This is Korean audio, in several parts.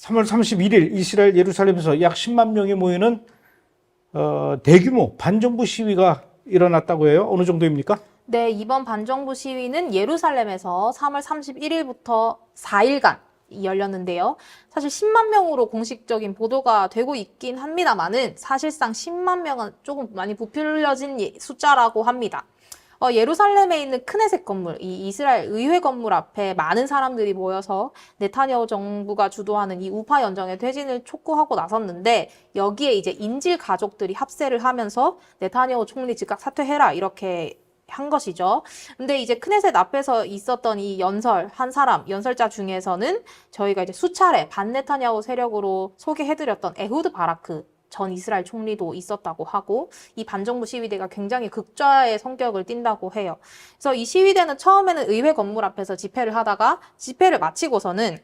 3월 31일 이스라엘 예루살렘에서 약 10만 명이 모이는 대규모 반정부 시위가 일어났다고 해요. 어느 정도입니까? 네, 이번 반정부 시위는 예루살렘에서 3월 31일부터 4일간 열렸는데요. 사실 10만 명으로 공식적인 보도가 되고 있긴 합니다만은 사실상 10만 명은 조금 많이 부풀려진 숫자라고 합니다. 예루살렘에 있는 크네셋 건물, 이 이스라엘 의회 건물 앞에 많은 사람들이 모여서 네타냐후 정부가 주도하는 이 우파 연정의 퇴진을 촉구하고 나섰는데 여기에 이제 인질 가족들이 합세를 하면서 네타냐후 총리 즉각 사퇴해라 이렇게 한 것이죠. 근데 이제 크네셋 앞에서 있었던 이 한 사람, 연설자 중에서는 저희가 이제 수차례 반네타냐후 세력으로 소개해드렸던 에후드 바라크 전 이스라엘 총리도 있었다고 하고 이 반정부 시위대가 굉장히 극좌의 성격을 띈다고 해요. 그래서 이 시위대는 처음에는 의회 건물 앞에서 집회를 하다가 집회를 마치고서는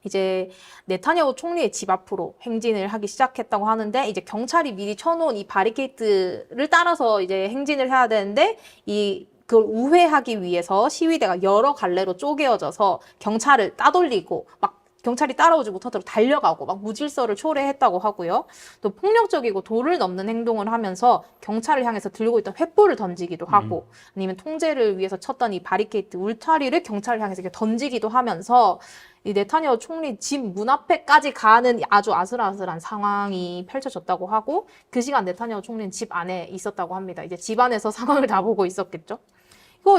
이제 네타냐후 총리의 집 앞으로 행진을 하기 시작했다고 하는데 이제 경찰이 미리 쳐놓은 이 바리케이트를 따라서 이제 행진을 해야 되는데 그걸 우회하기 위해서 시위대가 여러 갈래로 쪼개어져서 경찰을 따돌리고 막 경찰이 따라오지 못하도록 달려가고 막 무질서를 초래했다고 하고요. 또 폭력적이고 도를 넘는 행동을 하면서 경찰을 향해서 들고 있던 횃불을 던지기도 하고 아니면 통제를 위해서 쳤던 이 바리케이트 울타리를 경찰을 향해서 이렇게 던지기도 하면서 이 네타냐후 총리 집 문 앞에까지 가는 아주 아슬아슬한 상황이 펼쳐졌다고 하고 그 시간 네타냐후 총리는 집 안에 있었다고 합니다. 이제 집 안에서 상황을 다 보고 있었겠죠.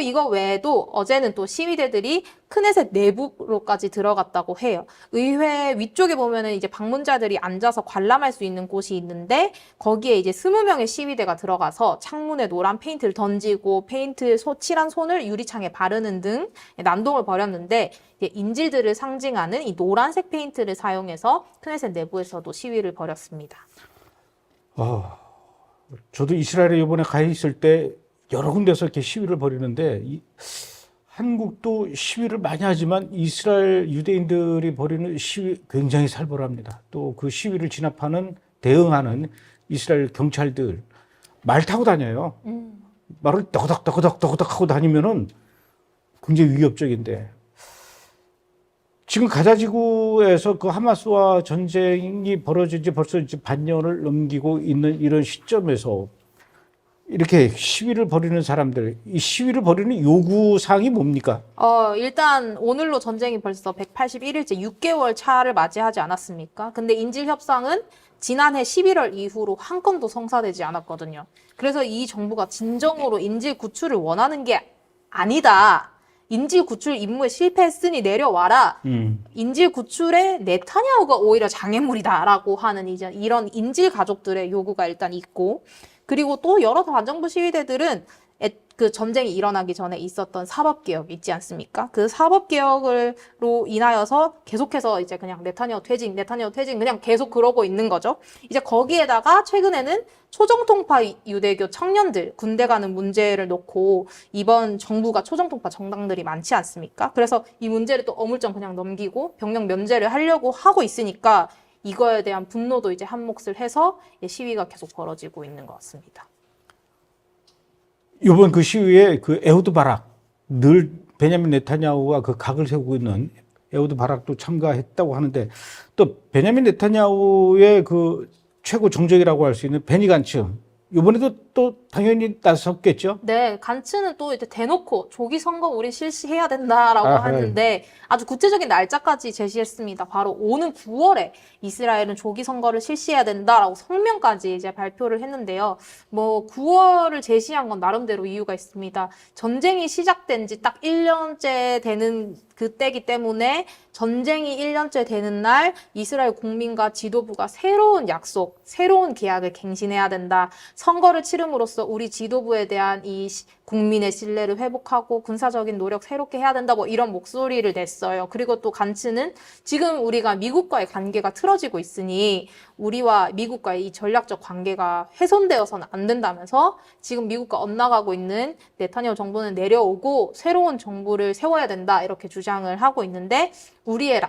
이거 외에도 어제는 또 시위대들이 크네셋 내부로까지 들어갔다고 해요. 의회 위쪽에 보면은 이제 방문자들이 앉아서 관람할 수 있는 곳이 있는데 거기에 이제 20명의 시위대가 들어가서 창문에 노란 페인트를 던지고 칠한 손을 유리창에 바르는 등 난동을 벌였는데 인질들을 상징하는 이 노란색 페인트를 사용해서 크네셋 내부에서도 시위를 벌였습니다. 저도 이스라엘에 이번에 가 있을 때 여러 군데서 이렇게 시위를 벌이는데 한국도 시위를 많이 하지만 이스라엘 유대인들이 벌이는 시위 굉장히 살벌합니다. 또 그 시위를 대응하는 이스라엘 경찰들 말 타고 다녀요. 말을 떠그덕 하고 다니면은 굉장히 위협적인데 지금 가자지구에서 그 하마스와 전쟁이 벌어진 지 벌써 이제 반년을 넘기고 있는 이런 시점에서 이렇게 시위를 벌이는 사람들, 이 시위를 벌이는 요구사항이 뭡니까? 일단 오늘로 전쟁이 벌써 181일째 6개월 차를 맞이하지 않았습니까? 근데 인질 협상은 지난해 11월 이후로 한 건도 성사되지 않았거든요. 그래서 이 정부가 진정으로 인질 구출을 원하는 게 아니다. 인질 구출 임무에 실패했으니 내려와라. 인질 구출에 네타냐후가 오히려 장애물이다라고 하는 이런 인질 가족들의 요구가 일단 있고 그리고 또 여러 반정부 시위대들은 그 전쟁이 일어나기 전에 있었던 사법개혁 있지 않습니까? 그 사법개혁으로 인하여서 계속해서 이제 그냥 네타냐후 퇴진 그냥 계속 그러고 있는 거죠. 이제 거기에다가 최근에는 초정통파 유대교 청년들 군대 가는 문제를 놓고 이번 정부가 초정통파 정당들이 많지 않습니까? 그래서 이 문제를 또 어물쩡 그냥 넘기고 병력 면제를 하려고 하고 있으니까 이거에 대한 분노도 이제 한 몫을 해서 시위가 계속 벌어지고 있는 것 같습니다. 이번 그 시위에 그 에후드 바락, 늘 베냐민 네타냐후가 그 각을 세우고 있는 에후드 바락도 참가했다고 하는데 또 베냐민 네타냐후의 그 최고 정적이라고 할 수 있는 베니 간츠, 이번에도 또 당연히 나섰겠죠? 네, 간츠는 또 이제 대놓고 조기 선거 우리 실시해야 된다라고 하는데 아주 구체적인 날짜까지 제시했습니다. 바로 오는 9월에 이스라엘은 조기 선거를 실시해야 된다라고 성명까지 이제 발표를 했는데요. 9월을 제시한 건 나름대로 이유가 있습니다. 전쟁이 시작된 지 딱 1년째 되는 그때기 때문에 전쟁이 1년째 되는 날 이스라엘 국민과 지도부가 새로운 약속, 새로운 계약을 갱신해야 된다. 선거를 치름으로써 우리 지도부에 대한 이 국민의 신뢰를 회복하고 군사적인 노력 새롭게 해야 된다. 이런 목소리를 냈어요. 그리고 또 간츠는 지금 우리가 미국과의 관계가 틀어지고 있으니 우리와 미국과의 이 전략적 관계가 훼손되어서는 안 된다면서 지금 미국과 엇나가고 있는 네타냐후 정부는 내려오고 새로운 정부를 세워야 된다. 이렇게 주장을 하고 있는데 우리의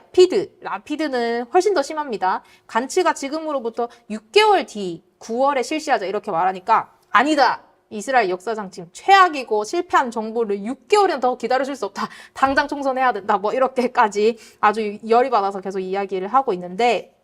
라피드는 훨씬 더 심합니다. 간츠가 지금으로부터 6개월 뒤 9월에 실시하자 이렇게 말하니까 아니다. 이스라엘 역사상 지금 최악이고 실패한 정부를 6개월이나 더 기다려줄 수 없다. 당장 총선해야 된다. 뭐 이렇게까지 아주 열이 받아서 계속 이야기를 하고 있는데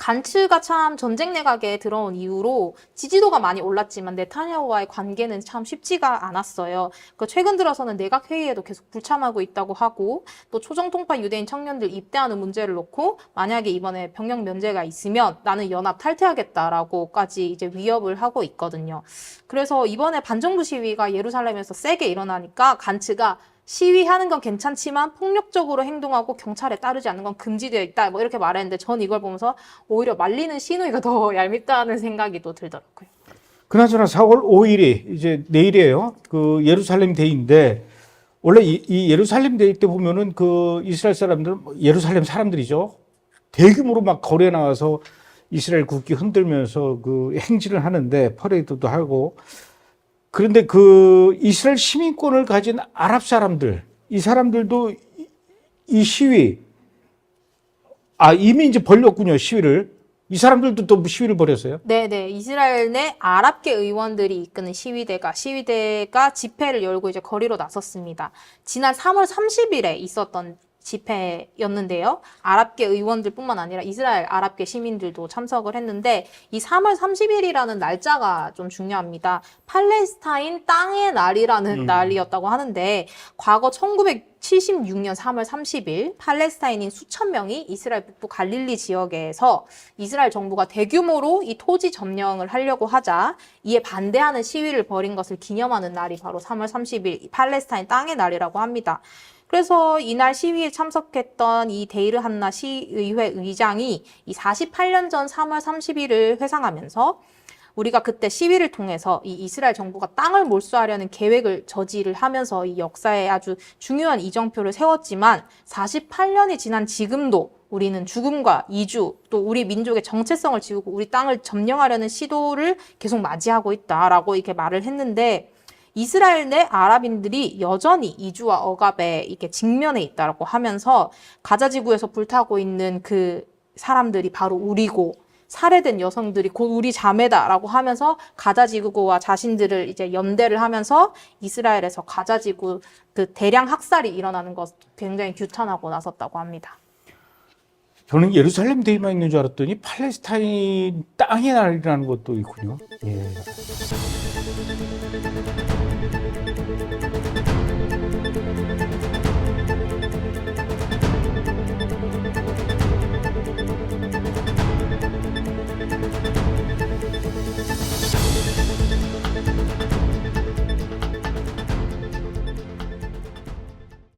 간츠가 참 전쟁 내각에 들어온 이후로 지지도가 많이 올랐지만 네타냐후와의 관계는 참 쉽지가 않았어요. 최근 들어서는 내각 회의에도 계속 불참하고 있다고 하고 또 초정통파 유대인 청년들 입대하는 문제를 놓고 만약에 이번에 병역 면제가 있으면 나는 연합 탈퇴하겠다라고까지 이제 위협을 하고 있거든요. 그래서 이번에 반정부 시위가 예루살렘에서 세게 일어나니까 간츠가 시위하는 건 괜찮지만 폭력적으로 행동하고 경찰에 따르지 않는 건 금지되어 있다. 뭐 이렇게 말했는데 전 이걸 보면서 오히려 말리는 시누이가 더 얄밉다는 생각이 또 들더라고요. 그나저나 4월 5일이 이제 내일이에요. 그 예루살렘 데이인데 원래 이 예루살렘 데이 때 보면은 그 이스라엘 사람들, 예루살렘 사람들이죠. 대규모로 막 거리에 나와서 이스라엘 국기 흔들면서 그 행진을 하는데 퍼레이드도 하고 그런데 그 이스라엘 시민권을 가진 아랍 사람들, 이 사람들도 이 시위, 이미 이제 벌렸군요, 시위를. 이 사람들도 또 시위를 벌였어요? 네네. 이스라엘 내 아랍계 의원들이 이끄는 시위대가 집회를 열고 이제 거리로 나섰습니다. 지난 3월 30일에 있었던 집회였는데요. 아랍계 의원들뿐만 아니라 이스라엘 아랍계 시민들도 참석을 했는데 이 3월 30일이라는 날짜가 좀 중요합니다. 팔레스타인 땅의 날이라는 날이었다고 하는데 과거 1976년 3월 30일 팔레스타인인 수천 명이 이스라엘 북부 갈릴리 지역에서 이스라엘 정부가 대규모로 이 토지 점령을 하려고 하자 이에 반대하는 시위를 벌인 것을 기념하는 날이 바로 3월 30일 팔레스타인 땅의 날이라고 합니다. 그래서 이날 시위에 참석했던 이 데이르 한나 시의회 의장이 이 48년 전 3월 30일을 회상하면서 우리가 그때 시위를 통해서 이 이스라엘 정부가 땅을 몰수하려는 계획을 저지를 하면서 이 역사에 아주 중요한 이정표를 세웠지만 48년이 지난 지금도 우리는 죽음과 이주 또 우리 민족의 정체성을 지우고 우리 땅을 점령하려는 시도를 계속 맞이하고 있다라고 이렇게 말을 했는데 이스라엘 내 아랍인들이 여전히 이주와 억압에 이렇게 직면해 있다고 하면서 가자 지구에서 불타고 있는 그 사람들이 바로 우리고 살해된 여성들이 곧 우리 자매다라고 하면서 가자 지구와 자신들을 이제 연대를 하면서 이스라엘에서 가자 지구 그 대량 학살이 일어나는 것 굉장히 규탄하고 나섰다고 합니다. 저는 예루살렘 데이만 있는 줄 알았더니 팔레스타인 땅의 날이라는 것도 있군요. 예.